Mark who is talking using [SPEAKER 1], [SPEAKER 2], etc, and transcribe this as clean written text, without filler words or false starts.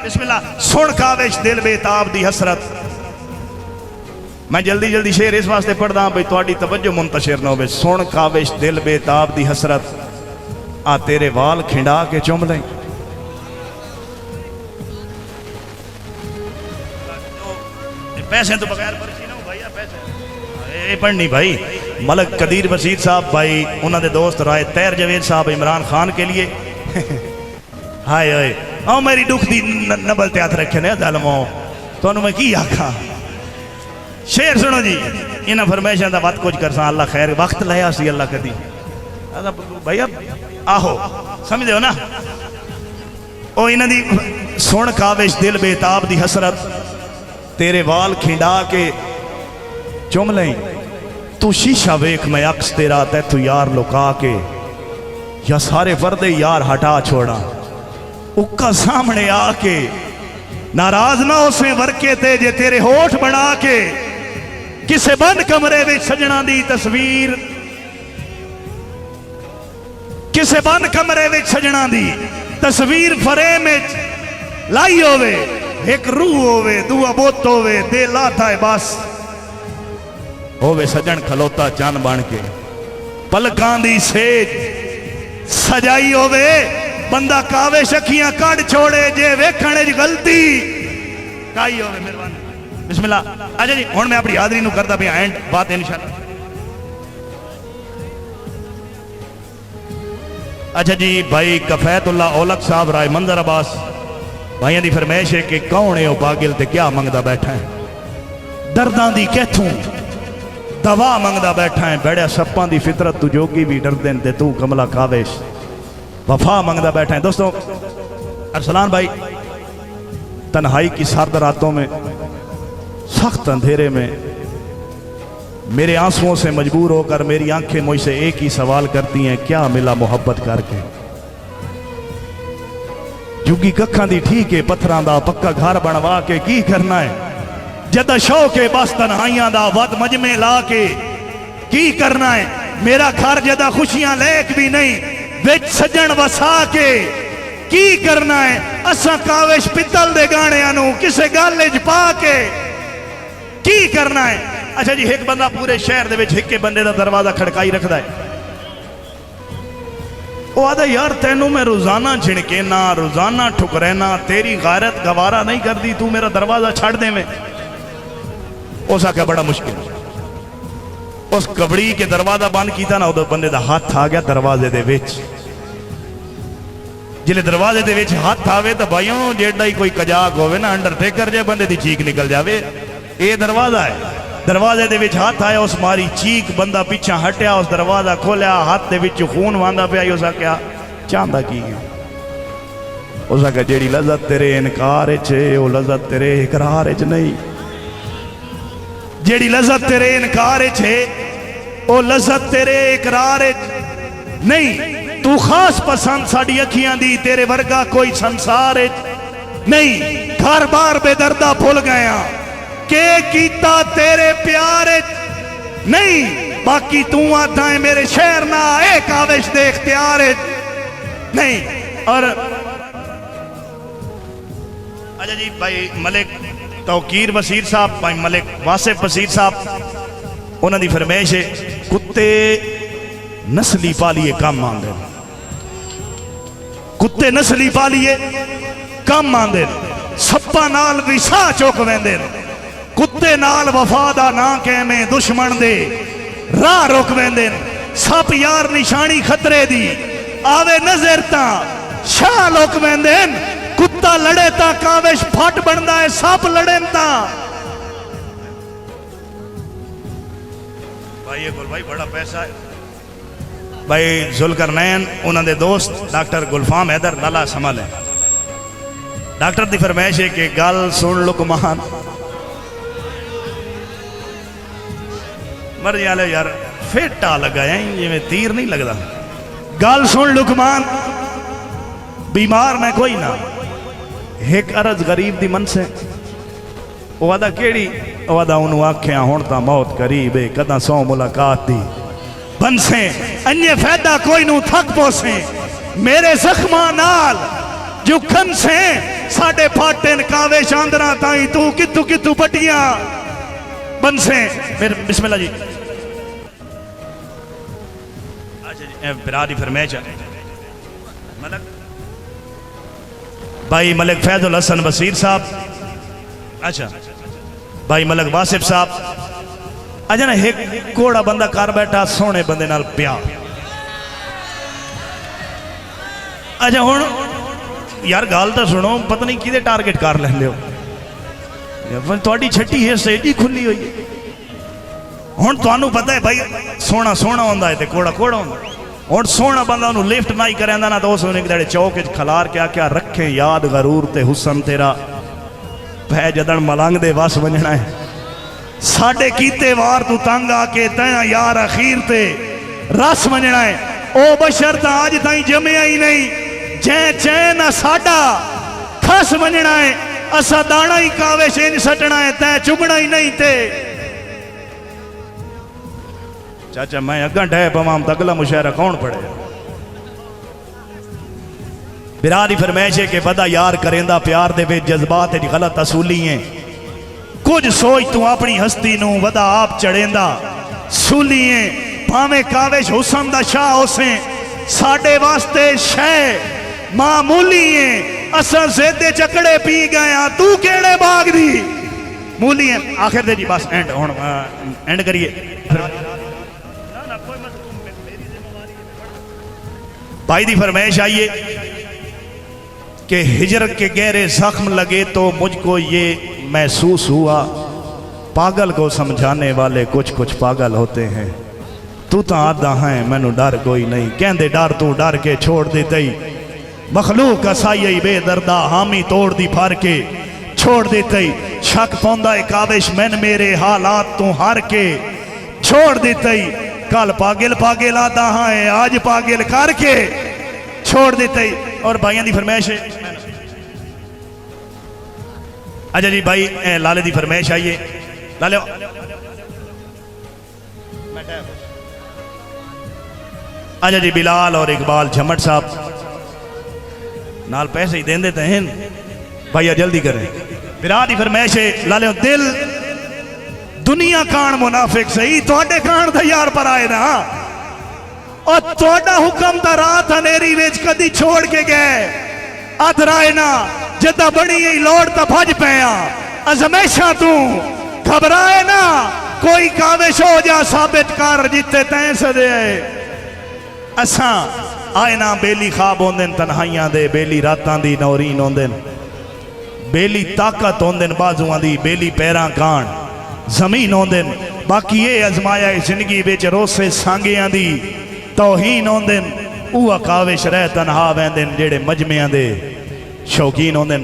[SPEAKER 1] बिस्मिल्लाह। सुन काविश दिल बेताब दी हसरत। मैं जल्दी जल्दी शेर इस वास्ते पढ़दा भाई तुहाडी तवज्जो मुंतशिर ना होवे। सुन काविश दिल बेताब दी हसरत, आ तेरे वाल खिंडा के चुम लें। पैसे तो बगैर पर्ची ना हो भाई, पैसे ये पढ़नी भाई। मलक कदीर वसीर साहब भाई, उन्होंने दोस्त राय तैर जवेद साहब इमरान खान के लिए हाय हाय आओ मेरी दुख दी नबल ते हाथ रखे ने दलमो तुहानू मैं की आखा। शेर सुनो जी, इन्हां फरमाइशां दा वत कुछ करसा अल्लाह खैर वक्त लाया सी अल्लाह कदी भैया आहो समझदे हो ना। ओ इन्हां दी सुन काविश दिल बेताब दी हसरत, तेरे वाल खिंडा के चुम लें। तू शीशा वेख मैं अक्स तेरा तैथू यार लुका के, या सारे पर्दे यार हटा छोड़ा उक्का सामने आके। नाराज ना उसे वर्के ते जे तेरे होठ बना के, किसे बंद कमरे में सजना दी तस्वीर, किसे बंद कमरे में सजना दी तस्वीर फ्रेम लाई होवे। एक रूह होवे दूआ बुत होवे दे लाता है बस होवे सजन खलोता चन बन के। पलकां दी सेज सजाई होवे, बंदा काविश अखियां कड़ छोड़े जे वेखण च गलती काई होवे। मेहरबानी बिस्मिल्लाह। अच्छा जी हुण मैं अपनी हाजरी नूं करदा पिया एंड बात इंशाअल्लाह। अच्छा जी भाई कफैतुल्ला औलख साहब राय मंजर अब्बास भाइयों की फरमाइश है कि कौन है वह पागिल ते क्या मंगदा बैठा है। दर्दां दी कैथों दवा मंगदा बैठा है। बड़े सप्पां दी फितरत तू जोगी भी डरदे ते तू कमला काविश वफा मंगदा बैठा है। दोस्तों अरसलान भाई, तन्हाई की सर्द रातों में सख्त अंधेरे में मेरे आंसुओं से मजबूर होकर मेरी आंखें मुझसे एक ही सवाल करती हैं, क्या मिला मोहब्बत करके। जुगी कखा दी ठीक है पत्थरां दा पक्का घर बनवा के की करना है। जदा शौक है बस तन्हाइयां दा वद मजमे ला के की करना है। मेरा घर जदा खुशियां लेक भी नहीं विच सजन वसा के की करना है। असा काविश पितल दे गाणियां नूं किसे गल च पा के की करना है। अच्छा जी एक बंदा पूरे शहर दे विच हिक्के बंदे दा दरवाजा खड़काई रखदा है। वो आदा यार तेनू मैं रोजाना झिड़केना रोजाना ठुकरैना, तेरी गैरत गवारा नहीं करती, तू मेरा दरवाजा छड़ देवें। उस आख्या बड़ा मुश्किल। उस कबड़ी के दरवाजा बंद किया ना, उदों बंदे दा हाथ आ गया दरवाजे दे विच। जिले दरवाजे दे विच हाथ आवे तो भाइयों जेड़ा ही कोई कजाक होवे ना अंडरटेकर जे बंदे दी चीख निकल जावे। ये दरवाजा है, दरवाजे दे विच हाथ आया, उस मारी चीख, बंदा पीछा हटिया, उस दरवाजा खोलिया, हाथ दे विच खून वांदा पिया। उस आख्या चाहता की है? उस आख्या जेड़ी लज़त तेरे इनकार च वो लज़त तेरे इकरार च नहीं। जेड़ी लज़त तेरे इनकार च वो लज़त तेरे इकरार च नहीं। तू खास पसंद साड़ी अखियां दी, तेरे वर्गा कोई संसार नहीं। घर बार बेदर्दा भुल गया के कीता तेरे प्यार नहीं। बाकी तू आता है मेरे शहर ना ए काविश दे इख्तियार नहीं। और अच्छा जी भाई मलिक तौकीर वसीर साहब, भाई मलिक वासिफ वसीर साहब, उन्होंने फरमाइश है कुत्ते नस्ली पालिए कम आंदे। कुत्ते नस्ली पालिए कम आंदे, सप्पा नाल भी साह चुक वेंदे। कुत्ते नाल वफा दा ना कहमें दुश्मन दे राह रोक वेंदे। सप यार निशानी खतरे दी आवे नजर ता शाह लोक वेंदे। कुत्ता लड़े ता काविश फट बनता है, सप लड़े ता भाई ये भाई बड़ा पैसा है। भाई जुल्करनैन उन्होंने दोस्त डॉक्टर गुलफाम हैदर लाला समल है। डॉक्टर की फरमाइश है कि गल सुन लुकमान मर जाले यार फेटा लगा है जिमें तीर नहीं लगता। गल सुन लुकमान बीमार मैं कोई ना, एक अरज गरीब दी मन से वादा केड़ी वादा उन्होंने आख्या हुण तां मौत करीब है, कदा सौ मुलाकात दी बनसे अन्य फायदा कोई नू थक पोसे। मेरे जख्मा नाल जो खन से साडे फाटे चांदरा ताई तू कितू कितू पटिया बनसे फिर बिस्मिल्लाह जी। अच्छा जी बिरादी फरमाइश मलक भाई मलक फैजुल हसन बसीर साहब, अच्छा भाई मलक वासिफ साहब। अच्छा ना एक कोड़ा बंदा कर बैठा सोने बंदे नाल प्यार। अच्छा हुण यार गल तो सुनो, पता नहीं किदे टारगेट कर लेंदे हो, तुहाडी छट्टी हिस्स एडी खुली हुई है। हुण तुहानू पता है भाई सोना सोना होंदा है ते कोड़ा कोड़ा होंदा। हुण सोना बंदा उन्होंने लिफ्ट ना ही करेंदा ना तो उस एक चौक खलार के क्या रखे याद गरूर ते हुसन तेरा पै जदन मलंग दे वस वंजना है। साडे कीते वार तू तंग आके तैं यार अखीर ते रस वंजना है। ओ बशर तां अज ताईं जमिया ही नहीं, जै चैन साडा खस वंजना है। असा दाना ही कावेश इंज सटना है, तैं चुगना ही नहीं ते। चाचा मैं अग्गा डह पवाम तो अगला मुशायरा कौन पढ़े। बिरादी फरमाइश है कि बदा यार करेंदा प्यार दे विच जज्बात दी गलत असूली है। कुछ सोच तू अपनी हस्ती नू वदा आप चढ़ेंदा सूली है। भावें कावेश हुसन दा शाह होसे साडे वास्ते शै मामूली है। असा ज़ेदे चकड़े पी गए हाँ, तू केड़े बाग दी मूली है। आखिर दे जी बस एंड हुण एंड करिए। भाई दी फरमाइश आइए कि हिजरत के गहरे जख्म लगे तो मुझको ये महसूस हुआ, पागल को समझाने वाले कुछ कुछ पागल होते हैं। तू तो आदा है मैनू डर कोई नहीं, कहते डर तू डर के छोड़ दी तई। मखलूक असाई बेदर्दा हामी तोड़ दी फार के छोड़ दी तई। शक पौंदा है काविश मैन मेरे हालात तू हार के छोड़ दी तई। कल पागिल पागिल आदा है आज पागिल करके छोड़ देते। और भाइयों की फरमाइश है। अच्छा जी भाई लाले की फरमाइश आइए। लाले अच्छा जी बिलाल और इकबाल झमट साहब नाल पैसे ही देंदे तो हैं भैया, जल्दी करें। बिराद की फरमाइश है। लाले दिल दुनिया कान मुनाफिक सही थोड़े कान तो यार पर आए ना। और थोड़ा हुक्म तो रात हनेरी विच कदी छोड़ के गए अधराए ना। जिदा बड़ी ही लोड़ तो भज पिया अजमेशा तू घबराए ना। कोई काविश हो जा साबित कर जिते तैं सदे। असा आए ना बेली खाब होंदे तन्हाइयां दे, बेली रातां दी नौरीन होंदे, बेली ताकत होंदे बाजुआं दी, बेली पैरां कान जमीन होंदे। बाकी ये अजमाया जिंदगी विच रोसे सांगियां दी तौहीन होंदे। उह काविश रह तनहा वैंदे जेड़े मजमियां दे शौकीन होंदे।